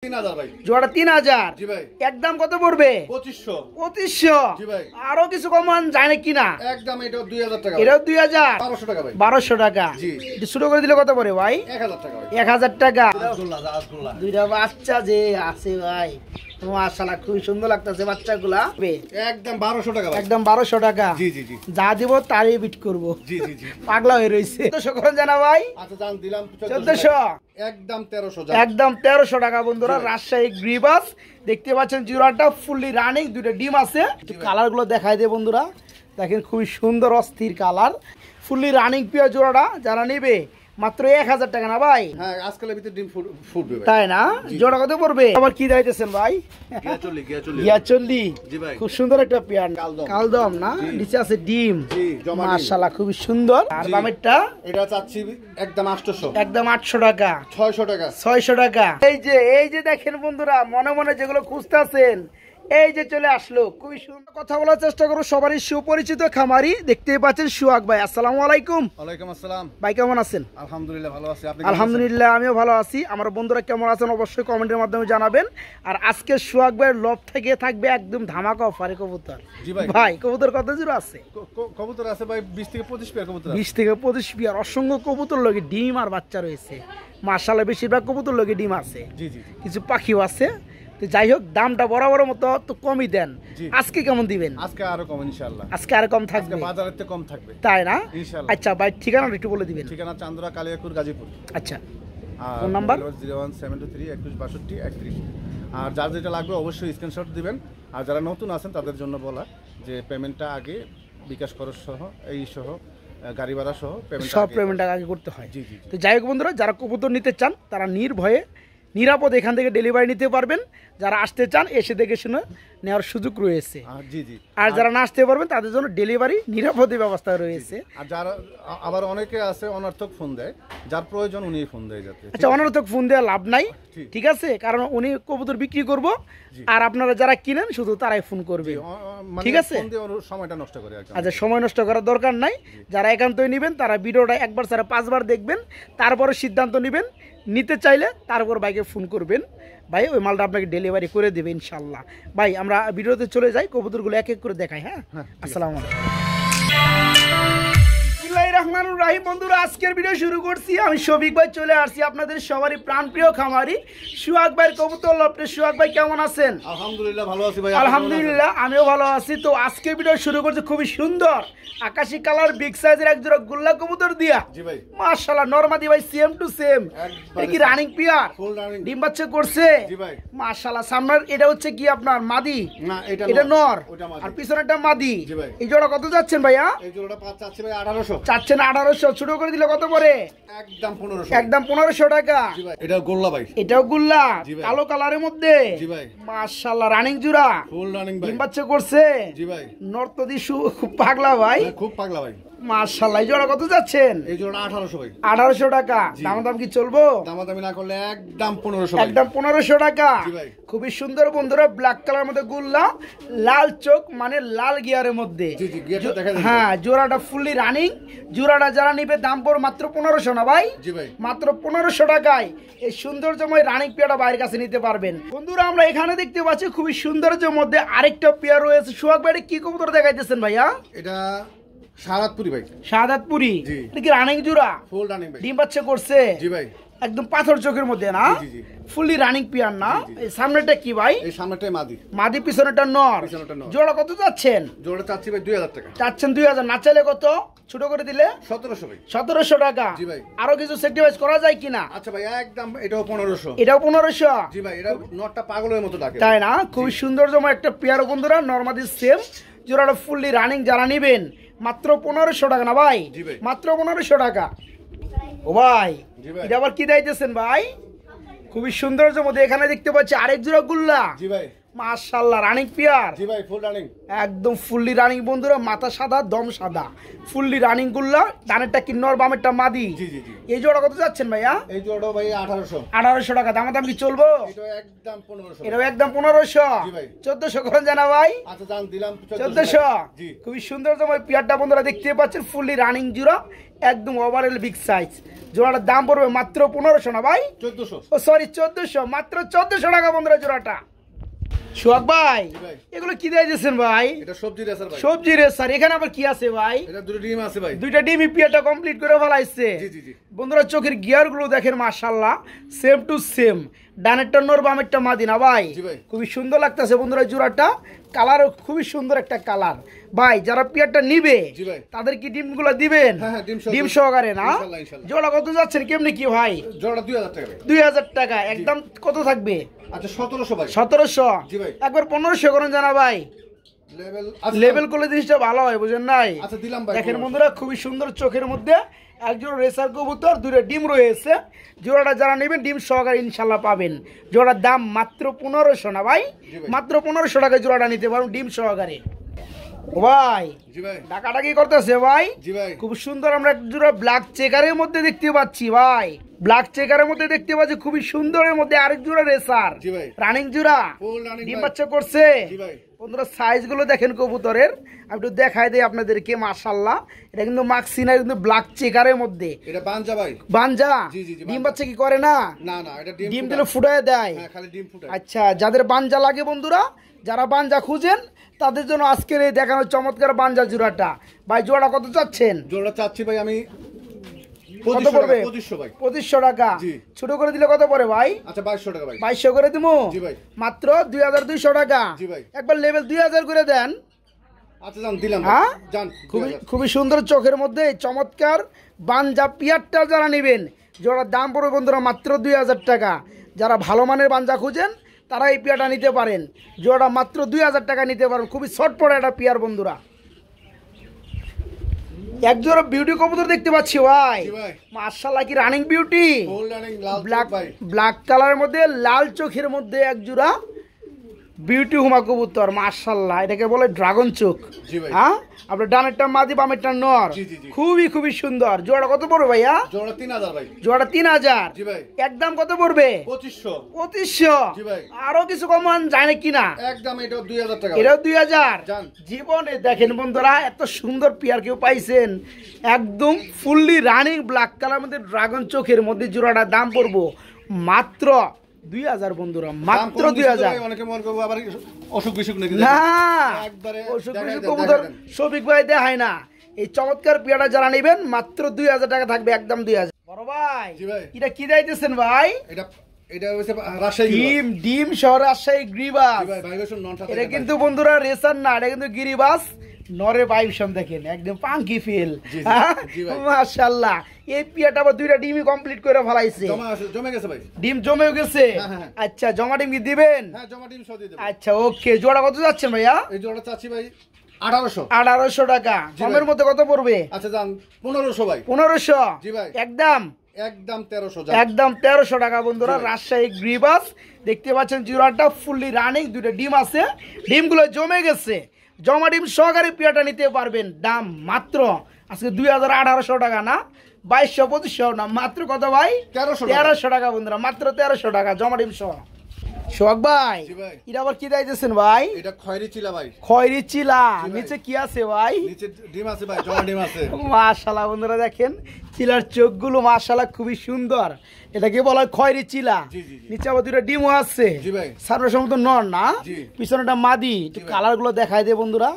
3000 ভাই। জোড়াটা 3000। জি ভাই। একদম কত পড়বে? 2500। 2500। জি ভাই। আরো কিছু কমান যায় না কিনা? একদম এটা 2000 টাকা। এটাও 2000। 1200 টাকা ভাই। 1200 টাকা। জি। এটা শুরু করে দিলে কত পড়ে ভাই? 1000 টাকা ভাই। 1000 টাকা। রাসগোল্লা। দুইটা বাচ্চা যে আছে ভাই, মাশাআল্লাহ খুব সুন্দর লাগতেছে বাচ্চাগুলা। একদম 1200 টাকা ভাই। একদম 1200 টাকা। জি জি জি। যা দিব তারই বিট করব। জি জি জি। পাগলা হয়ে রইছে। 1400 করে জানা ভাই? আচ্ছা জান দিলাম 1400। একদম 1300 একদম 1300 টাকা বন্ধুরা। রাজশাহী গ্রিবাস দেখতে পাচ্ছেন, জোড়াটা ফুললি রানিং, দুটো ডিম আছে। কালার গুলো দেখাই দে বন্ধুরা, দেখেন খুবই সুন্দর অস্থির কালার। ফুললি রানিং পিয়া জোড়াটা যারা নেবে মাত্র 1000 টাকা না ভাই? হ্যাঁ, আজকালের ভিতরে ডিম ফুটবে ভাই। তাই না? জোড়া কত পড়বে? আবার কি দাইতেছেন ভাই? গিয়াচল্লি। জি ভাই। খুব সুন্দর একটা পেয়ার, কালদম না? নিচে আছে ডিম। জি, জমা ডিম। মাশাআল্লাহ খুবই সুন্দর। আর দামেরটা? এটা চাচ্ছি একদম 800। একদম 800 টাকা। 600 টাকা। 600 টাকা। এই যে দেখেন বন্ধুরা, মনে মনে যেগুলো খুঁজতেছেন এই যে চলে আসলো। খুবই সুন্দর। কথা বলার চেষ্টা করো সবারই সুপরিচিত খামারি, দেখতেই পাচ্ছেন সোহাগ ভাই। আসসালামু আলাইকুম। ওয়ালাইকুম আসসালাম ভাই কেমন আছেন? আলহামদুলিল্লাহ ভালো আছি। আপনি? আলহামদুলিল্লাহ আমিও ভালো আছি। আমার বন্ধুরা কেমন আছেন অবশ্যই কমেন্টের মাধ্যমে জানাবেন। আর আজকে সোহাগ ভাইয়ের লব থেকে থাকবে একদম ধামাকা অফারে কবুতর। জি ভাই। ভাই কবুতর কত জোড়া আছে? কবুতর আছে ভাই 20 থেকে 25 পেয়ার কবুতর। 20 থেকে 25 পেয়ার। অসংখ্য কবুতর লগে ডিম আর বাচ্চা রয়েছে। মাশাআল্লাহ বেশিরভাগ কবুতর লগে ডিম আছে। জি জি। কিছু পাখিও আছে। তো যাই হোক, দামটা বরাবর মতো তো কমই দেন। আজকে কেমন দিবেন? আজকে আরো কম ইনশাআল্লাহ। আজকে আরো কম থাকবে। আজকে বাজারের থেকে কম থাকবে। তাই না? ইনশাআল্লাহ। আচ্ছা ভাই, ঠিকানাটা একটু বলে দিবেন। ঠিকানা চান্দরা কালিয়াকুর গাজীপুর। আচ্ছা, আর ফোন নাম্বার? 01723216231। আর যার যেটা লাগবে অবশ্যই স্ক্রিনশট দিবেন। আর যারা নতুন আছেন তাদের জন্য বলা যে পেমেন্টটা আগে বিকাশ খরচ সহ এই সহ গাড়ি ভাড়া সহ সব পেমেন্ট আগে করতে হয়। জি জি। তো যাই হোক বন্ধুরা, যারা কবুতর নিতে চান তারা নির্ভয়ে নিরাপদ এখান থেকে ডেলিভারি নিতে পারবেন। যারা আসতে চান এসে দেখে শুনে নেওয়ার সুযোগ রয়েছে। জি জি। আর যারা না আসতে পারবেন তাদের জন্য ডেলিভারি নিরাপদে ব্যবস্থা রয়েছে। আর যারা আবার অনেকে আছে অনর্থক ফোন দেয়, যার প্রয়োজন উনি ফোন দেয় যাতে। আচ্ছা, অনর্থক ফোন দেওয়া লাভ নাই, ঠিক আছে? কারণ উনি কবুতর বিক্রি করব, আর আপনারা যারা কিনেন শুধু তারাই ফোন করবে, ঠিক আছে? সময়টা নষ্ট করে। আচ্ছা, সময় নষ্ট করার দরকার নাই। যারা একান্তই নেবেন তারা ভিডিওটা একবার ছাড়া 5 বার দেখবেন, তারপরে সিদ্ধান্ত নেবেন। নিতে চাইলে তারপর বাইকে ফোন করবেন, ভাই ওই মালটা আপনাকে ডেলিভারি করে দেবে ইনশাল্লাহ। ভাই আমরা ভিডিওতে চলে যাই, কবুতরগুলো এক এক করে দেখাই। হ্যাঁ, আসসালামু আলাইকুম। বিসমিল্লাহির রহমানির রহিম। বন্ধুরা আজকের ভিডিও শুরু করছি। আমি শফিক ভাই চলে আসছি আপনাদের সবারই প্রাণপ্রিয় খামারি সোহাগ ভাইয়ের কবুতর লফটে। সোহাগ ভাই কেমন আছেন? আলহামদুলিল্লাহ ভালো আছি ভাই। আলহামদুলিল্লাহ আমিও ভালো আছি। তো আজকের ভিডিও শুরু করছি খুবই সুন্দর আকাশি কালার বিগ সাইজের এক জোড়া গুল্লা কবুতর দিয়া। জি ভাই। মাশাআল্লাহ নরমাদি ভাই, সেম টু সেম। এটা কি রানিং পিয়ার? Full running. ডিম বাচ্চা করছে? জি ভাই। মাশাআল্লাহ। সামনের এটা হচ্ছে কি আপনার মাদি? না, এটা নর। মাদি। আর পিছনেরটা মাদি। জি ভাই। এই জোড়া কত যাচ্ছেন ভাইয়া? এই জোড়াটা চাচ্ছি ভাই 1800। চাচ্ছেন 1800। ছোট করে দিলে কত পড়ে? একদম 1500। একদম 1500 টাকা। জি ভাই। এটা গোল্লা ভাই। এটাও গুল্লা, জি ভাই। কালো কালারের মধ্যে। জি ভাই। মাশাআল্লাহ রানিং জোড়া, ফুল রানিং ভাই। ডিম বাচ্চা করছে? জি ভাই। নর্তদি খুব পাগলা ভাই। খুব পাগলা ভাই। মাশাআল্লাহ। এই জোড়া কত যাচ্ছেন? এই জোড়া 1800 ভাই। 1800 টাকা। দাম কি চলবো? দামাদামি না করলে একদম 1500 ভাই। একদম 1500 টাকা। জি ভাই। খুবই সুন্দর বন্ধুরা, ব্ল্যাক কালার মধ্যে গুল্লা, লাল চোখ মানে লাল গিয়ারের মধ্যে। জি জি, গিয়ারটা দেখা যাচ্ছে। হ্যাঁ, জোড়াটা ফুললি রানিং। জোড়াটা যারা নিবে দাম পড়বে মাত্র 1500 না ভাই? জি ভাই। মাত্র 1500 টাকায় এই সৌন্দর্যময় রানিং পেয়ারটা বাইরের কাছে নিতে পারবেন। বন্ধুরা আমরা এখানে দেখতে পাচ্ছি খুবই সৌন্দর্যের মধ্যে আরেকটা পেয়ার রয়েছে। সোহাগ ভাই কি কবুতর দেখাইতেছেন ভাইয়া? এটা শাহাদাতপুরি ভাই। শাহাদাতপুরি। জি। এটা কি রানিং জোড়া? ফুল রানিং ভাই। ডিম বাচ্চা করছে? জি ভাই। একদম পাথর চোখের মধ্যে না? জি জি। ফুললি রানিং পিয়ার না? এই সামনেটা কি ভাই? এই সামনেটাই মাদি। মাদি, পিছনেটা নর। পিছনেটা নর। জোড়া কত যাচ্ছেন? জোড়া চাচ্ছি ভাই 2000 টাকা। চাচ্ছেন 2000। না চাইলে কত? ছোট করে দিলে 1700 ভাই। 1700 টাকা। জি ভাই। আরো কিছু স্যাক্রিফাইস করা যায় কিনা? আচ্ছা ভাই, একদম এটাও 1500। এটাও 1500। জি ভাই। এটা নটটা পাগলের মতো ডাকে। তাই না? খুবই সৌন্দর্যময় একটা পেয়ার বন্ধুরা, নরমাদি সেম। জোড়াটা ফুললি রানিং। যারা নিবেন মাত্র 1500 টাকা না ভাই? জি ভাই। মাত্র 1500 টাকা। ও ভাই, জি ভাই। এটা আবার কি দিতেছেন ভাই? খুবই সৌন্দর্যের মধ্যে এখানে দেখতে পাচ্ছি আরেক জোড়া গুল্লা। জি ভাই। মাশাআল্লাহ রানিং পেয়ার জি ভাই ফুল রানিং একদম ফুললি রানিং বন্ধুরা, মাথা সাদা দম সাদা, ফুললি রানিং গুল্লা। ডানেরটা কিন্নর বামেরটা মাদি। জি জি জি এই জোড়া কত যাচ্ছেন ভাইয়া? এই জোড়া ভাই 1800 1800 টাকা। দাম কি চলবো? এটা একদম 1500 এটাও একদম 1500। জি ভাই 1400 করেন জানা ভাই? আচ্ছা দাম দিলাম 1400। জি খুবই সুন্দর তোমার পিয়ারটা বন্ধুরা দেখতে পাচ্ছেন, ফুললি রানিং জোড়া, একদম ওভারঅল বিগ সাইজ। জোড়াটার দাম পড়বে মাত্র 1500 না ভাই? 1400 ও সরি 1400, মাত্র 1400 টাকা বন্ধুরা জোড়াটা। সোহাগ ভাই জি ভাই এগুলো কি দিয়েছেন ভাই? এটা সবজি রেসার ভাই। সবজি রেসার। এখানে আবার কি আছে ভাই? এটা দুটো ডিম আছে ভাই। দুইটা ডিম পিয়ারটা কমপ্লিট করে ফেলাইছে। জি জি জি বন্ধুরা চোখের গিয়ার গুলো দেখেন মাশাআল্লাহ, সেম টু সেম। ডানেরটা নর বামেরটা মাদি না ভাই? জি ভাই খুবই সুন্দর লাগতেছে বন্ধুরা জোড়াটা, কালারও খুবই সুন্দর একটা কালার। ভাই যারা পিয়ারটা নিবে জি ভাই তাদের কি ডিমগুলো দিবেন? হ্যাঁ হ্যাঁ ডিম সহকারে না? ইনশাআল্লাহ ইনশাআল্লাহ। জোড়া কত যাচ্ছেন কেমনি কি ভাই? জোড়া 2000 টাকা ভাই। 2000 টাকা। একদম কত থাকবে? আচ্ছা 1700 ভাই। 1700। জি ভাই একবার 1500 করেন জানা ভাই? লেভেল লেভেল করলে জিনিসটা ভালো হয়, বুঝেন নাই? আচ্ছা দিলাম ভাই। দেখেন বন্ধুরা খুবই সুন্দর চোখের মধ্যে একজন রেসার কবুতর, দুটো ডিম রয়েছে। জোড়াটা যারা নেবেন ডিম সহকারে ইনশাল্লাহ পাবেন। জোড়ার দাম মাত্র 1500 না ভাই? জি ভাই। মাত্র 1500 টাকায় জোড়াটা নিতে পারবেন ডিম সহকারে। ও ভাই জি ভাই ডাকাডাকি করতেছে ভাই। জি ভাই খুব সুন্দর আমরা এক জোড়া ব্ল্যাক চেকারের মধ্যে দেখতে পাচ্ছি ভাই। ব্ল্যাক চেকারের মধ্যে দেখতে পাচ্ছি খুবই সুন্দরের মধ্যে আরেক জোড়া রেসার। জি ভাই রানিং জোড়া, ফুল রানিং ডিম ভাই। বাচ্চা করছে। জি ভাই বন্ধুরা সাইজ গুলো দেখেন কবুতরের, আমি একটু দেখাই দেই আপনাদেরকে। মাশাআল্লাহ এটা কিন্তু মাক্সিনা, কিন্তু ব্ল্যাক চেকারের মধ্যে এটা বানজা ভাই। বানজা। জি জি জি ডিম বানজা। বাচ্চা কি করে না? না না এটা ডিম দিলে ফুটায় দেয়। হ্যাঁ খালি ডিম ফুটায়। আচ্ছা যাদের বানজা লাগে বন্ধুরা, যারা বানজা খুঁজেন তাদের জন্য আজকের এই দেখানো চমৎকার বানজা জোড়াটা। ভাই জোড়া কত চাচ্ছেন? জোড়া চাচ্ছি ভাই আমি কত 2500 পড়বে? টাকা। 2500 ভাই। 2500 টাকা। জি। ছোট করে দিলে কত পড়ে ভাই? আচ্ছা 2200 টাকা ভাই। 2200 করে দিমু? জি ভাই মাত্র 2200 টাকা। জি ভাই একবার লেভেল 2000 করে দেন। আচ্ছা জান দিলাম ভাই। হ্যাঁ? জান খুবই খুবই সুন্দর চোখের মধ্যে এই চমৎকার বানজা পিয়ারটা যারা নেবেন জোড়ার দাম পড়বে বন্ধুরা মাত্র 2000 টাকা। যারা ভালো মানের বানজা খুঁজেন তারা এই পিয়ারটা নিতে পারেন। জোড়াটা মাত্র 2000 টাকা নিতে পারেন। খুবই শর্ট পড়ে একটা পিয়ার বন্ধুরা। এক জোড়া বিউটি কবুতর দেখতে পাচ্ছি ভাই। জি ভাই মাশাআল্লাহ কি রানিং বিউটি। ফুল রানিং লাল ব্ল্যাক চোখ ভাই। ব্ল্যাক কালারের মধ্যে লাল চোখের মধ্যে এক জোড়া বিউটি হুমা কবুতর। মাশাআল্লাহ এটাকে বলে ড্রাগন চোখ। জি ভাই হ্যাঁ আপনার ডানেরটা মাদি বামেরটা নর। জি জি জি খুবই খুবই সুন্দর। জোড়া কত পড়বে ভাইয়া? জোড়া 3000 ভাই। জোড়া 3000। জি ভাই একদম কত পড়বে? 2500 2500। জি ভাই আরো কিছু কমান যায় না কিনা? একদম এটা 2000 টাকা। এটাও 2000। জান জীবনে দেখেন বন্ধুরা এত সুন্দর পিয়ার কেউ পাইছেন? একদম ফুললি রানিং ব্ল্যাক কালার মধ্যে ড্রাগন চোখের মধ্যে জোড়াটার দাম পড়বো মাত্র 2000 বন্ধুরা, মাত্র 2000। অনেকে মনে করবো আবার অসুখ বিসুখ নাকি। না একবারে অসুখ দেখাই বিসুখ দেন, কবুতর দেখাই দেন। শফিক ভাই দেখায় না। এই চমৎকার পিয়াটা যারা নেবেন মাত্র 2000 টাকা থাকবে, একদম 2000। বড় ভাই জি ভাই এটা কি দিতেছেন ভাই? এটা এটা হচ্ছে রাজশাহী ডিম ডিম শহর রাজশাহী গ্রিবাস। জি ভাই ভাইবেশন নন সাথে এটা কিন্তু বন্ধুরা রেসার না, এটা কিন্তু গিরিবাস নরে ভাইবশন। দেখেন একদম পাঙ্কি ফিল। জি, জি ভাই। মাশাআল্লাহ এই পিয়াটা আবার দুইটা ডিমই কমপ্লিট করে ফলাইছে। জমে গেছে ভাই। ডিম জমেও গেছে। হ্যাঁ, হ্যাঁ। আচ্ছা জমা ডিম কি দিবেন? হ্যাঁ জমা ডিম সহ দিয়ে দেব। আচ্ছা ওকে। জোড়া কত যাচ্ছেন ভাইয়া? এই জোড়া চাচ্ছি ভাই 1800। 1800 টাকা। জি কমের ভাই। মধ্যে কত পড়বে? আচ্ছা জান 1500 ভাই। 1500। জি ভাই একদম একদম 1300 জান। একদম 1300 টাকা বন্ধুরা। জি ভাই। রাজশাহী গ্রিবাস দেখতে পাচ্ছেন জোড়াটা ফুললি রানিং, দুটো ডিম আছে, ডিমগুলো জমে গেছে। জমা ডিম সহকারে পিয়াটা নিতে পারবেন। দাম মাত্র আজকে 2800 টাকা না, 2200 2500 না, মাত্র কত ভাই? 1300 টাকা বন্ধুরা, মাত্র 1300 টাকা জমা ডিম সহ। সোহাগ ভাই জি ভাই এটা আবার কি দিতেছেন ভাই? এটা খয়রি চিলা ভাই। খয়রি চিলা। জি ভাই। নিচে কি আছে ভাই? নিচে ডিম আছে ভাই, জমা ডিম আছে। মাশাআল্লাহ বন্ধুরা দেখেন চিলার চোখগুলো মাশাআল্লাহ খুবই সুন্দর। এটাকে বলা হয় খয়রি চিলা। জি, জি, জি। নিচে আবার দুটো ডিমও আছে। জি ভাই সর্বসম্মত নর না, জি। পিছনেটা মাদি। একটু জি ভাই। কালার গুলো দেখাই দে বন্ধুরা।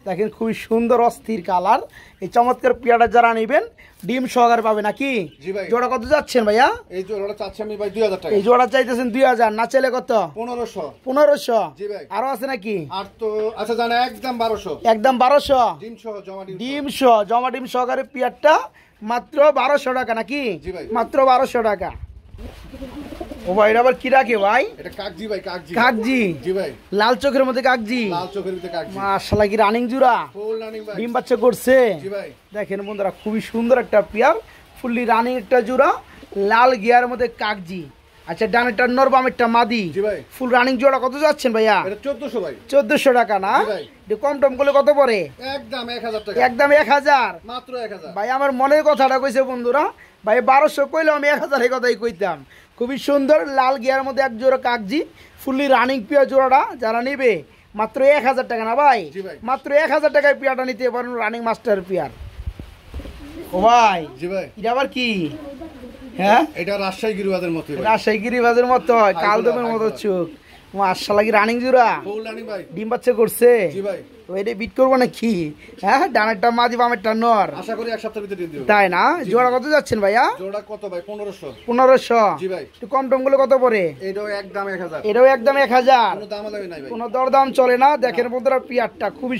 দেখেন খুবই সুন্দর অস্থির কালার। এই চমৎকার পিয়াটা যারা নেবেন ডিম সহকারে পাবে নাকি? জি ভাই। জোড়া কত যাচ্ছেন ভাইয়া? এই জোড়াটা চাচ্ছি আমি ভাই 2000 টাকা। এই জোড়া চাইতেছেন 2000, না চাইলে কত? 1500। 1500। জি ভাই। আরো আছে নাকি? আর তো আচ্ছা জানা একদম 1200। একদম 1200। ডিম সহ জমা ডিম। ডিম সহ জমা ডিম সহকারে পিয়ারটা মাত্র 1200 টাকা নাকি? জি ভাই। মাত্র 1200 টাকা। ও ভাই এটা আবার কি রাখে ভাই? এটা কাকজি ভাই, কাকজি। কাকজি। জি ভাই লাল চোখের মধ্যে কাকজি। লাল চোখের ভিতরে কাকজি। মাশাআল্লাহ কি রানিং জুরা। ফুল রানিং ভাই। ডিম বাচ্চা করছে। জি ভাই দেখেন বন্ধুরা খুবই সুন্দর একটা পিয়ার, ফুললি রানিং একটা জোড়া, লাল গিয়ার মধ্যে কাকজি। আচ্ছা ডানেরটা নর বামেরটা মাদি জি ভাই। ফুল রানিং জোড়া কত যাচ্ছেন ভাইয়া? এটা 1400 ভাই। 1400 টাকা না? জি ভাই। একটু কম টম করলে কত পড়ে? একদম 1000 টাকা। একদম 1000। মাত্র 1000। ভাই আমার মনের কথাটা কইছে বন্ধুরা, ভাই 1200 কইলে আমি 1000 এর কথাই কইতাম। খুবই সুন্দর লাল গিয়ার মধ্যে এক জোড়া কাগজি ফুললি রানিং পিয়া জোড়াটা যারা নেবে মাত্র 1000 টাকা না ভাই? জি ভাই। মাত্র 1000 টাকায় পিয়াটা নিতে পারেন রানিং মাস্টার পিয়ার। ও ভাই জি ভাই। এটা আবার কি? হ্যাঁ এটা রাজশাহী গিরিবাজের মতো ভাই। রাজশাহী গিরিবাজের মতো হয়, কালদমের মতো চোখ। মাশাআল্লাহ কি রানিং জোড়া? ফুল রানিং ভাই। ডিম বাচ্চা করছে? জি ভাই। তো এটা বিট করবো নাকি? হ্যাঁ ডানেরটা মাদি বামেরটা নর, আশা করি এক সপ্তাহের ভিতরে দিয়ে দেব। তাই না? জোড়া কত যাচ্ছেন ভাইয়া? জোড়া কত ভাই? 1500। 1500। জি ভাই। একটু কম টম গুলো কত পড়ে? এটাও একদম 1000। এটাও একদম 1000। কোনো দাম লাগবে নাই ভাই। কোনো দরদাম চলে না। দেখেন বন্ধুরা পিয়ারটা খুবই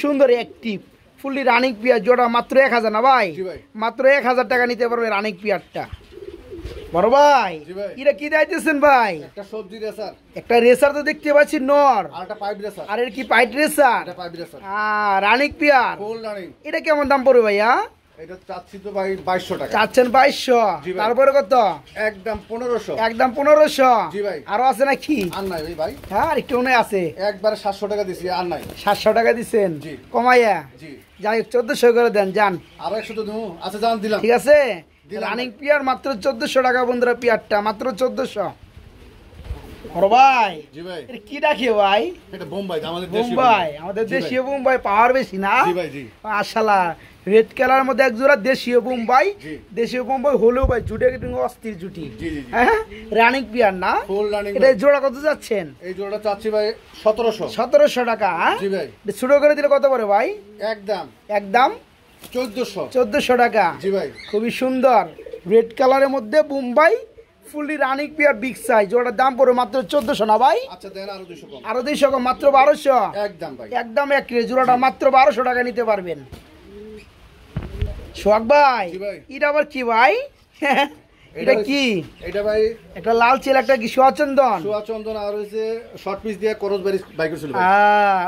সুন্দর অ্যাক্টিভ ফুললি রানিং পিয়ার জোড়া মাত্র 1000 না ভাই? জি ভাই। মাত্র 1000 টাকা নিতে পারবে রানিং পিয়ারটা। বড় ভাই জি ভাই। এটা কি দিতেছেন ভাই? একটা সবজি রেসার, একটা রেসার তো দেখতে পাচ্ছি নর, আর একটা পাইপ রেসার। আর এর কি পাইট রেসার? এটা pipe racer. Running peer. Full running. এটা কেমন দাম পড়বে ভাইয়া? এটা চাচ্ছি তো ভাই 2200 টাকা। চাচ্ছেন 2200। জি ভাই। তারপরে কত? একদম 1500। একদম 1500। জি ভাই। আরো আছে নাকি? আর নাই ভাই ভাই। হ্যাঁ আর একটু মনে আছে। একবারে 700 টাকা দিছি, আর নাই। 700 টাকা দিচ্ছেন জি। কমাইয়া? জি। যাই হোক 1400 করে দেন যান। আর 100 তো দেবো। আচ্ছা জান দিলাম। ঠিক আছে দিলাম রানিং ভাই। পিয়ার মাত্র 1400 টাকা বন্ধুরা পিয়ারটা মাত্র 1400। বড় ভাই জি ভাই। এটা কি ডাকে ভাই? এটা বোম্বাই, আমাদের দেশীয় বোম্বাই, আমাদের জি ভাই। দেশীয় বোম্বাই পাওয়ার বেশি না? জি ভাই জি। মাশাআল্লাহ রেড কালার মধ্যে এক জোড়া দেশীয় বোম্বাই। জি। দেশীয় বোম্বাই হলেও ভাই জুটে কিন্তু অস্থির জুটি। জি জি জি। হ্যাঁ রানিং পিয়ার না? Full running. এটা জোড়া কত যাচ্ছেন? এই জোড়াটা চাচ্ছি ভাই 1700। 1700 টাকা। হ্যাঁ জি ভাই। এটা ছোট করে দিলে কত পড়ে ভাই? একদম একদম 1400। 1400 টাকা। জি ভাই। খুবই সুন্দর রেড কালারের মধ্যে Bombay fully running peer big size, ওটার দাম পড়ে মাত্র 1400 না ভাই? আচ্ছা দেন আরো 200 কম। আরো 200 কম, মাত্র 1200। একদম ভাই। একদম এক রে জোড়াটা মাত্র 1200 টাকা নিতে পারবেন। সোহাগ ভাই জি ভাই। এটা আবার কি ভাই? এটা কি? এটা ভাই একটা লাল চিল একটা কি সোয়াচন্দন? সুয়া চন্দন, আর হইছে শর্ট পিস দিয়ে করজ বাড়ি বাইক ছিল ভাই।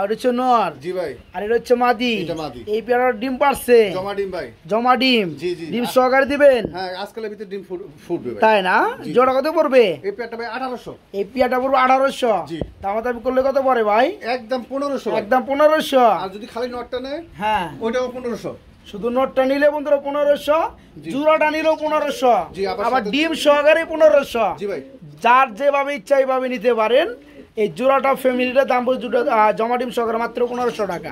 ওটা হচ্ছে নর, জি ভাই। আর এটা হচ্ছে মাদি। এটা মাদি। এই পেয়ারার ডিম পারছে? জমা ডিম ভাই। জমা ডিম। জি, জি। ডিম সহকারে দিবেন? হ্যাঁ আজকালের ভিতরে ডিম ফুটবে ভাই। তাই না? জি। জোড়া কত পড়বে? এই পেয়ারটা ভাই 1800। এই পিয়াটা পড়বে 1800। জি। দামাদামি করলে কত পড়ে ভাই? একদম 1500 ভাই। একদম 1500। আর যদি খালি নটটা নেয় হ্যাঁ ওইটাও 1500। শুধু নোটটা নিলে বন্ধুরা 1500, জি। জোড়াটা নিলেও 1500, জি, আবার আবার সাথে- ডিম সহকারে 1500। জি ভাই। যার যেভাবে ইচ্ছা এইভাবে নিতে পারেন। এই জোড়াটা ফ্যামিলিটা দাম পড়ে জমা ডিম সহকারে মাত্র 1500 টাকা।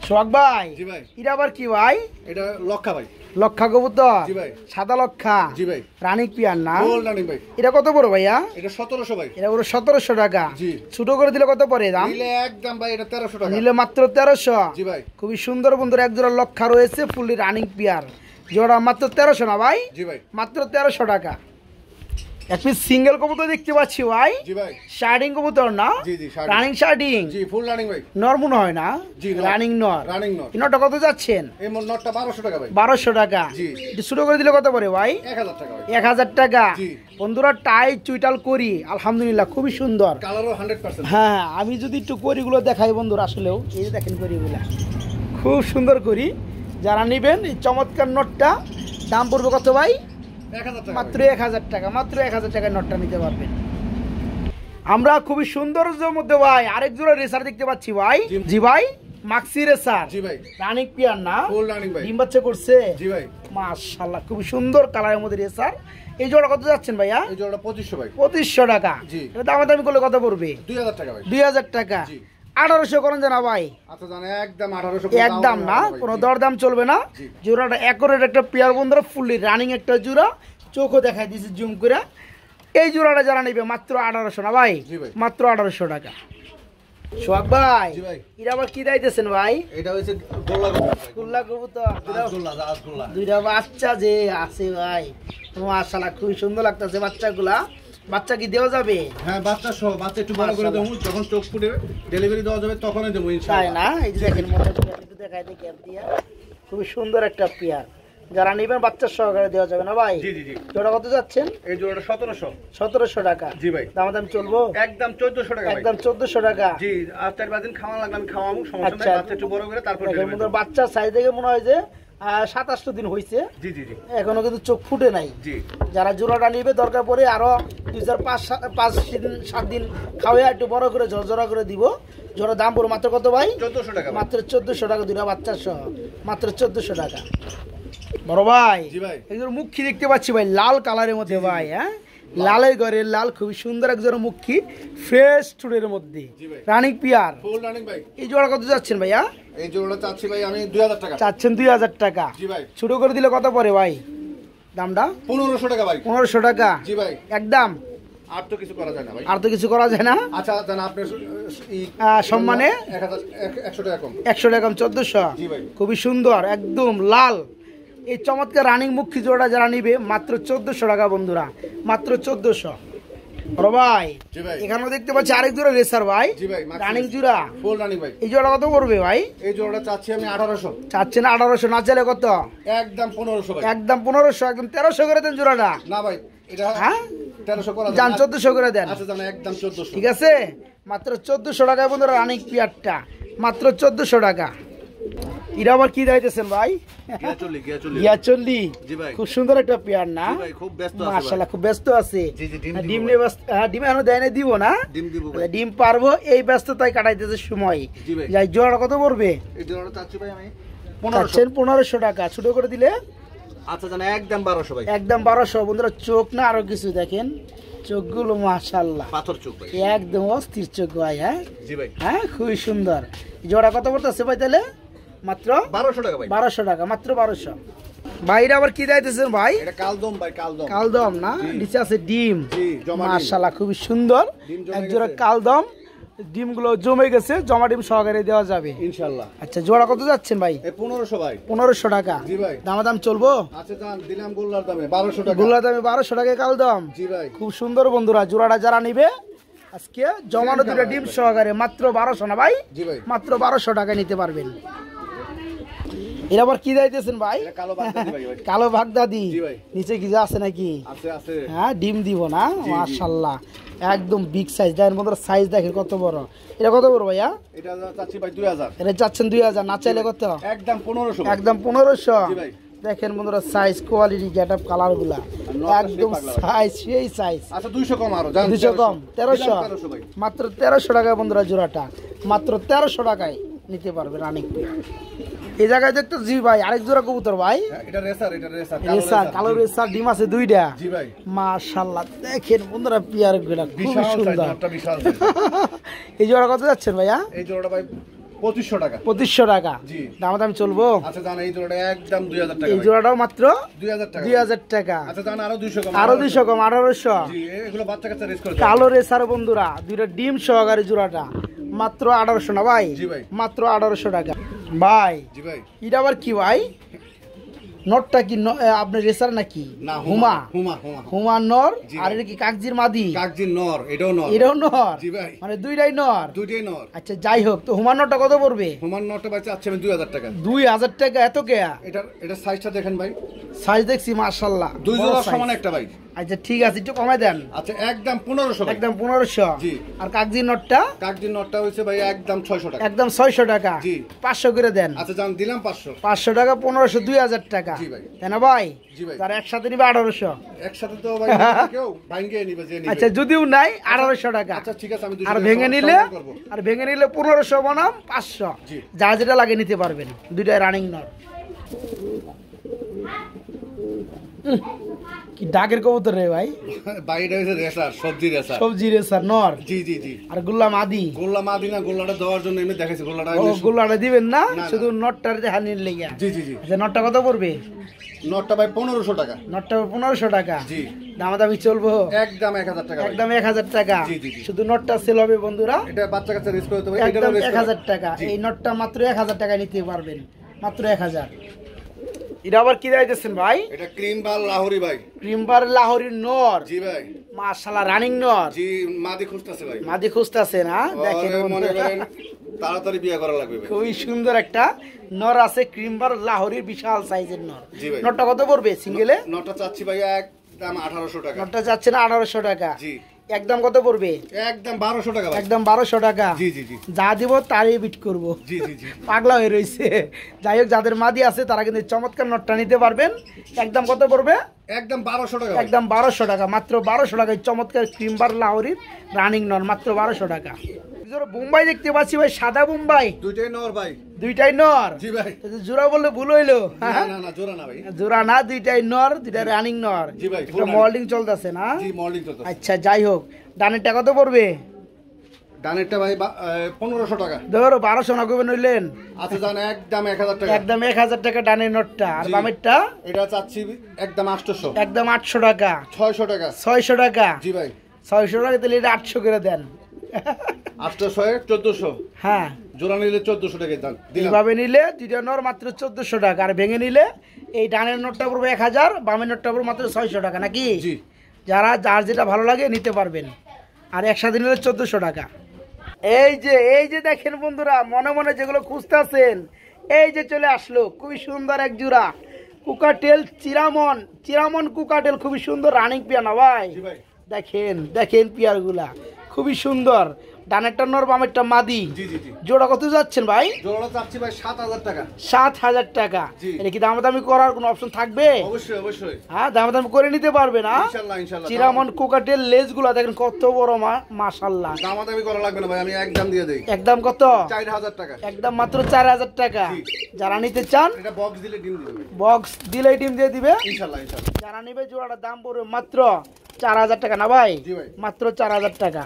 সোহাগ ভাই জি ভাই। এটা আবার কি ভাই? এটা লক্ষা ভাই। লক্ষা কবুতর? জি ভাই। সাদা লক্ষা? জি ভাই। রানিক পিয়ার না? ফুল রানিং ভাই। এটা কত পড়ো ভাইয়া? এটা 1700 ভাই। এটা পুরো 1700 টাকা। জি। ছোট করে দিলে কত পড়ে দাম? নিলে একদম ভাই এটা 1300 টাকা। নিলে মাত্র 1300। জি ভাই। খুবই সুন্দর বন্ধুরা এক জোড়া লক্ষা রয়েছে ফুললি রানিং পিয়ার জোড়া মাত্র 1300 না ভাই? জি ভাই। মাত্র 1300 টাকা। এক পিস সিঙ্গেল কবুতর দেখতে পাচ্ছি ভাই। জি ভাই। শার্ডিং কবুতর না? জি, জি, শার্ডিং। রানিং শার্ডিং। জি ফুল রানিং ভাই। নর মনে হয় না? জি, নর। রানিং নর। রানিং নট। এই নরটা কত যাচ্ছেন? এই নটটা 1200 টাকা ভাই। 1200 টাকা। জি। একটু ছোট করে দিলে কত পড়ে ভাই? 1000 টাকা ভাই। 1000 টাকা। জি। বন্ধুরা টাই চুইটাল করি আলহামদুলিল্লাহ খুবই সুন্দর। কালারও 100%। হ্যাঁ আমি যদি একটু করিগুলো দেখাই বন্ধুরা, আসলেও এই যে দেখেন করিগুলা খুব সুন্দর করি। যারা নেবেন এই চমৎকার নোটটা দাম পড়বে কত ভাই? 1000 টাকা। মাত্র 1000 টাকা। মাত্র 1000 টাকায় নোটটা নিতে পারবেন। আমরা খুবই সৌন্দর্যের মধ্যে ভাই আরেক জোড়া রেসার দেখতে পাচ্ছি ভাই। জি। জি ভাই মাক্সি রেসার। জি ভাই। রানিক পিয়ার না? ফুল রানিং ভাই। ডিম বাচ্চা করছে? জি ভাই। মাশাআল্লাহ খুবই সুন্দর কালারের মধ্যে রেসার। এই জোড়া কত যাচ্ছেন ভাইয়া? এই জোড়াটা 2500 ভাই। 2500 টাকা। জি। এটা দামাদামি করলে কত পড়বে? 2000 টাকা ভাই। 2000 টাকা। জি। 1800 করেন জানা ভাই? আচ্ছা জানে একদম 1800। একদম না, কোনো দরদাম চলবে না। জি। জোড়াটা একরের একটা পেয়ার বন্ধুরা ফুললি রানিং একটা জোড়া, চোখও দেখাই দিয়েছি জুম করে। এই জোড়াটা যারা নেবে মাত্র 1800 না ভাই? জি ভাই। মাত্র 1800 টাকা। সোহাগ ভাই জি ভাই। এটা আবার কি দাইতেছেন ভাই? এটা হইছে গোল্লা কবুতর। কুল্লা কবুতর রাজগোল্লা। দুইটা বাচ্চা যে আছে ভাই মাশাআল্লাহ খুবই সুন্দর লাগতেছে বাচ্চাগুলা। বাচ্চা কি দেওয়া যাবে? হ্যাঁ বাচ্চা সহ, বাচ্চা একটু বড় করে দেবো, যখন চোখ ফুটে ডেলিভারি দেওয়া যাবে তখনই দেবো তাই ইনশাআল্লাহ। না? এই যে দেখেন মনে একটু দেখাই দিই ক্যাপ দিয়া। খুবই সুন্দর একটা পেয়ার, যারা নেবেন বাচ্চার সহকারে দেওয়া যাবে না ভাই? জি জি জি। জোড়া কত যাচ্ছেন? এই জোড়াটা 1700। 1700 টাকা। জি ভাই। দামাদাম চলবো? একদম 1400 টাকা ভাই। একদম 1400 টাকা। জি, আর 4-5 দিন খাওয়া লাগলে আমি খাওয়াবো, সমস্যা আচ্ছা। নাই। বাচ্চা একটু বড় করে তারপর দেখেন delivery বন্ধুরা দেবো। বাচ্চার সাইজ দেখে মনে হয় যে 27 দিন হয়েছে, জি জি জি এখনো কিন্তু চোখ ফুটে নাই। জি যারা জোড়াটা নিবে দরকার পড়ে আরো 2-5 দিন খাওয়া একটু বড় করে ঝরঝরা করে দিব। জোড়া দাম পড়ো মাত্র কত ভাই? 1400 টাকা ভাই। মাত্র 1400 টাকা, দুটা বাচ্চা সহ মাত্র 1400 টাকা। বড় ভাই জি ভাই। একজন মুখী দেখতে পাচ্ছি ভাই, লাল কালারের মধ্যে ভাই, হ্যাঁ লালের ঘরের লাল, খুবই সুন্দর একজন মুখী, ফ্রেশ চুলের মধ্যে, জি ভাই। Running peer. ফুল রানিং ভাই। এই জোড়া কত যাচ্ছেন ভাইয়া? এই জোড়াটা চাচ্ছি ভাই আমি 2000 টাকা। চাচ্ছেন 2000 টাকা। জি ভাই। ছোট করে দিলে কত পড়ে ভাই দামটা? 1500 টাকা ভাই। 1500 টাকা জি ভাই। একদম, আর তো কিছু করা যায় না ভাই। আর তো কিছু করা যায় না। আচ্ছা জান আপনার সম্মানে 100 টাকা কম। 100 টাকা কম, 1400। জি ভাই। খুবই সুন্দর একদম লাল এই চমৎকার রানিং মুখী জোড়া যারা নিবে মাত্র 1400 টাকা বন্ধুরা, মাত্র 1400। বড় ভাই জি ভাই। এখানেও দেখতে পাচ্ছি আরেক জোড়া রেসার ভাই, জি ভাই, মাক্সি রানিং জোড়া। ফুল রানিং ভাই। এই জোড়া কত পড়বে ভাই? এই জোড়াটা চাচ্ছি আমি 1800। চাচ্ছেন 1800, না চাইলে কত? একদম 1500 ভাই। একদম 1500, একদম 1300 করে দেন জোড়াটা। না ভাই এটা হ্যাঁ 1300 করা যায় যান না। 1400 করে দেন। আচ্ছা জান একদম 1400। ঠিক আছে, মাত্র 1400 টাকায় বন্ধুরা রানিং পিয়ারটা, মাত্র 1400 টাকা। এটা আবার কি দাইতেছেন ভাই? গিয়া চল্লি। জি ভাই। খুব সুন্দর একটা পেয়ার না? জি ভাই, খুব ব্যস্ত আছে ভাই। মাশাআল্লাহ খুব ব্যস্ত আছে। জি জি, ডিম ডিম দিব নিয়ে ব্যস্ত, ডিম এখনো দেয় না, দিব না? ডিম দিব ভাই। তাহলে ডিম পারবো, এই ব্যস্ততায় কাটাইতেছে সময়। জি ভাই। যাই জোড়া কত পড়বে? এই জোড়াটা চাচ্ছি ভাই আমি চাচ্ছেন 1500। 1500 টাকা, ছোট করে দিলে আচ্ছা জান একদম 1200 ভাই। একদম 1200। বন্ধুরা চোখ না আরো কিছু দেখেন, চোখগুলো মাশাআল্লাহ পাথর চোখ ভাই। একদম অস্থির চোখ ভাই। হ্যাঁ জি ভাই। হ্যাঁ খুবই সুন্দর। জোড়া কত পড়তেছে ভাই তাহলে? মাত্র 1200 টাকা ভাই। 1200 টাকা, মাত্র 1200। ভাইরা আবার কি দাইতেছেন ভাই? এটা কালদম ভাই, কালদম। কালদম না, নিচে আছে ডিম। জি, জমা ডিম। মাশাআল্লাহ খুবই সুন্দর ডিম জমে এক জোড়া গেছে। কালদম, ডিমগুলো জমে গেছে, জমা ডিম সহকারে দেওয়া যাবে ইনশাআল্লাহ। আচ্ছা জোড়া কত যাচ্ছেন ভাই? এই 1500 ভাই। 1500 টাকা। জি ভাই। দামাদাম চলবো? আচ্ছা জান দিলাম গোল্লার দামে 1200 টাকা। গুলা দামে 1200 টাকায় কালদম। জি ভাই। খুব সুন্দর বন্ধুরা, জোড়াটা যারা নিবে আজকে জমানো দুটো ডিম সহকারে মাত্র 1200 না ভাই? জি ভাই। মাত্র 1200 টাকায় নিতে পারবেন। এর আবার কি দাইতেছেন ভাই? এটা কালো বাগদাদি ভাই ভাই। কালো বাগদাদি। জি ভাই। নিচে কি যা আছে নাকি? আছে আছে। হ্যাঁ ডিম দিব না? মাশাআল্লাহ একদম বিগ সাইজ। দেখেন বন্ধুরা সাইজ দেখেন কত বড়। এটা কত বড় ভাইয়া? এটা চাচ্ছি ভাই 2000। এটা চাচ্ছেন 2000, না চাইলে কত? একদম 1500 ভাই। একদম 1500। জি ভাই। দেখেন বন্ধুরা সাইজ, কোয়ালিটি, গেটআপ, কালার গুলা নটটা একদম সেই পাগলা ভাই। সাইজ, সেই সাইজ। আচ্ছা 200 কম আরো জান। 200 কম, 1300। 1300 ভাই। মাত্র 1300 টাকায় বন্ধুরা জোড়াটা, মাত্র 1300 টাকায় নিতে পারবে রানিং পেয়ার। এই জায়গায় দেখতো জি ভাই আরেক জোড়া কবুতর ভাই, এটা রেসার, এটা রেসার। রেসার, কালো রেসার, ডিম আছে দুইটা। জি ভাই। মাশাআল্লাহ দেখেন বন্ধুরা পেয়ার গুলা খুব বিশাল সাইজ, সুন্দর। নটটা বিশাল সাইজ। এই জোড়া কত যাচ্ছেন ভাইয়া? এই জোড়াটা ভাই 2500 টাকা। 2500 টাকা। জি। দামাদাম চলবো? আচ্ছা জান এই জোড়াটা একদম 2000 টাকা এই ভাই। জোড়াটাও মাত্র 2000 টাকা। 2000 টাকা। আচ্ছা জান আরো 200 কম। আরো 200 কম, 1800। জি এগুলো বাচ্চা কাচ্চা রেস করে। কালো রেসার বন্ধুরা দুইটা ডিম সহকারে জোড়াটা মাত্র 1800 না ভাই? জি ভাই। মাত্র 1800 টাকা ভাই। জি ভাই। এটা আবার কি ভাই? নটটা কি আপনার রেসার নাকি? না হুমা। হুমা হুমা। হুমা নর। জি আর ভাই। এটা কি কাকজির মাদি? কাকজির নর, এটাও নর। এটাও নর? জি ভাই। মানে দুইটাই নর? দুইটাই নর। আচ্ছা যাই হোক, তো হুমার নরটা কত পড়বে? হুমার নরটা ভাই চাচ্ছি আমি 2000 টাকা। 2000 টাকা? এত কেয়া? এটা সাইজটা দেখেন ভাই। সাইজ দেখছি মাশাআল্লাহ দুই বড় জোড়া size। সমান একটা ভাই। আচ্ছা ঠিক আছে, একটু কমাই দেন। আচ্ছা একদম 1500 ভাই। একদম 1500। জি। আর কাকজির নটটা? কাকজির নরটা হইছে ভাই একদম 600 টাকা। একদম 600 টাকা। জি। 500 করে দেন। আচ্ছা জান দিলাম 500। 500 টাকা, 1500, 2000 টাকা। জি ভাই। তাই না ভাই? জি ভাই। তার একসাথে নিবে 1800। একসাথে তো ভাই কেউ ভাঙ্গে নিবে যে নিবে। আচ্ছা যদিও নাই 1800 টাকা। আচ্ছা ঠিক আছে আমি 200 আর টাকা ভেঙে নিলে, সমান করব। আর ভেঙে নিলে 1500 বনাম 500। জি। যা যেটা লাগে নিতে পারবেন, দুইটাই রানিং নর। কি ডাকের কবুতর রে ভাই? বাইরে হইছে রেসার, সবজি রেসার। সবজি রেসার নর। জি জি জি। আর গুল্লা মাদি। গোল্লা মাদিনা, গোল্লাটা দেওয়ার জন্য এমনি দেখাইছি গোল্লাটা। ও গুল্লাটা দিবেন না, না, শুধু নটটার দেখা নিয়ে লেগে। জি জি জি। আচ্ছা নটটা কত পড়বে? নটটা ভাই 1500 টাকা। নটটা 1500 টাকা। জি। দামাদামি চলবো? একদম 1000 টাকা ভাই। একদম 1000 টাকা। জি, জি, জি। শুধু নটটা সেল হবে বন্ধুরা, এটা বাচ্চা কাচ্চা রেস করতে হবে। একদম এটারও রেস 1000 টাকা। জি। এই নটটা মাত্র 1000 টাকা নিতে পারবেন, মাত্র 1000। এটা আবার কি দাইতেছেন ভাই? এটা ক্রিম বাল লাহোরি ভাই। ক্রিমবার লাহোরির নর। জি ভাই। মাশাআল্লাহ রানিং নর। জি মাদি খুঁজতেছে ভাই। মাদি খুঁজতেছে না? দেখেন ওরে মনে বন্ধুরা, করেন তাড়াতাড়ি বিয়ে করা লাগবে ভাই। খুবই সুন্দর একটা নর আছে, ক্রিমবার লাহোরির বিশাল সাইজের নর। জি ভাই। নটটা কত পড়বে সিঙ্গেলে? নটটা চাচ্ছি ভাই একদম 1800 টাকা। নটটা যাচ্ছে না 1800 টাকা। জি। একদম কত পড়বে? একদম 1200 টাকা ভাই। একদম 1200 টাকা। জি জি জি যা দিব তারই বিট করব। জি জি জি পাগলা হয়ে রয়েছে। যাই হোক, যাদের মাদি আছে তারা কিন্তু এই চমৎকার নটটা নিতে পারবেন। একদম কত পড়বে? একদম 1200 টাকা ভাই। একদম 1200 টাকা, মাত্র 1200 টাকায় চমৎকার ক্রিমবার লাহোরির রানিং নর, মাত্র 1200 টাকা। বোম্বাই দেখতে পাচ্ছি ভাই, সাদা বোম্বাই। দুইটাই নর ভাই। দুইটাই নর? জি ভাই। জোড়া বললে ভুল হইলো। না না না, জোড়া না ভাই। জোড়া না, দুইটাই নর, দুইটা রানিং নর। জি ভাই, এটা মল্ডিং চলতেছে না? জি মল্ডিং চলতেছে। আচ্ছা, যাই হোক, ডানেরটা কত পড়বে? ডানেরটা ভাই 1500 টাকা। ধরো 1200 না করবেন নইলেন? আচ্ছা জান, একদম 1000 টাকা। একদম 1000 টাকা ডানের নটটা। আর জি। বামেরটা? এটা চাচ্ছি একদম 800। একদম 800 টাকা। 600 টাকা। 600 টাকা? জি ভাই। 600 টাকা, তাহলে এটা 800 করে দেন। 800 1400। হ্যাঁ, জোড়া নিলে 1400 টাকা দাম দিলাম। এইভাবে নিলে দুইটা নর মাত্র 1400 টাকা। আর ভেঙে নিলে এই ডানের নোটটা পড়বে 1000, বামের নোটটা পড়বে মাত্র 600 টাকা, নাকি? জি। যার যেটা ভালো লাগে নিতে পারবেন। আর একসাথে নিলে 1400 টাকা। এই যে দেখেন বন্ধুরা, মনে মনে যেগুলো খুঁজতেছেন, এই যে চলে আসলো খুবই সুন্দর এক জোড়া কুকাটেল চিরামন কুকাটেল, খুবই সুন্দর রানিং পিয়া না ভাই? জি ভাই। দেখেন পিয়ারগুলা খুবই সুন্দর। ডানেরটা নর, বামেরটা মাদি। জি জি জি। জোড়া কত যাচ্ছেন ভাই? জোড়া চাচ্ছি ভাই 7000 টাকা। 7000 টাকা। জি। এটা কি দামাদামি করার কোনো অপশন থাকবে? অবশ্যই অবশ্যই। হ্যাঁ, দামাদামি করে নিতে পারবে না? ইনশাআল্লাহ ইনশাআল্লাহ। চিরামন কোকাটেল লেজগুলা দেখেন কত বড়, মাশাআল্লাহ। দামাদামি করা লাগবে না ভাই, আমি একদম দিয়ে দেই। একদম কত? 4000 টাকা। একদম মাত্র 4000 টাকা। জি। যারা নিতে চান এটা বক্স দিলে ডিম দিবে। বক্স দিলেই ডিম দিয়ে দিবে। ইনশাআল্লাহ ইনশাআল্লাহ। যারা নিবে জোড়াটার দাম পড়বে মাত্র 4000 টাকা না ভাই? জি ভাই। মাত্র 4000 টাকা।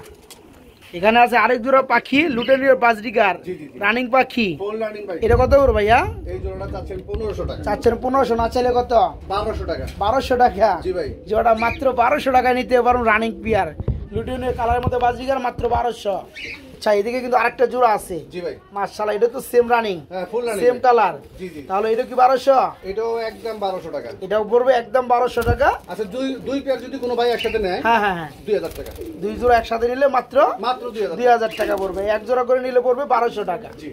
এখানে আছে আরেক জোড়া পাখি, লুটেনিয়র বাজরিকার জি, জি, জি। রানিং পাখি। ফুল রানিং ভাই। এটা কত করে ভাইয়া? এই জোড়াটা চাচ্ছেন 1500 টাকা। চাচ্ছেন 1500, না চাইলে কত? 1200 টাকা। 1200 টাকা। জি ভাই। জোড়া মাত্র 1200 টাকায় নিতে পারুন রানিং পিয়ার লুটিনের কালারের মধ্যে বাজরিকার, মাত্র 1200। আচ্ছা, এদিকে কিন্তু আরেকটা জোড়া আছে। জি ভাই। মাশাআল্লাহ, এটা তো সেম রানিং, হ্যাঁ ফুল রানিং। Same colour. জি জি। তাহলে এটা কি 1200? এটাও একদম 1200 টাকা। এটাও পড়বে একদম 1200 টাকা। আচ্ছা, দুই পেয়ার যদি কোনো ভাই একসাথে নেয়, হ্যাঁ হ্যাঁ হ্যাঁ, 2000 টাকা। দুই জোড়া একসাথে নিলে মাত্র মাত্র 2000 টাকা। 2000 টাকা পড়বে। এক জোড়া করে নিলে পড়বে 1200 টাকা। জি।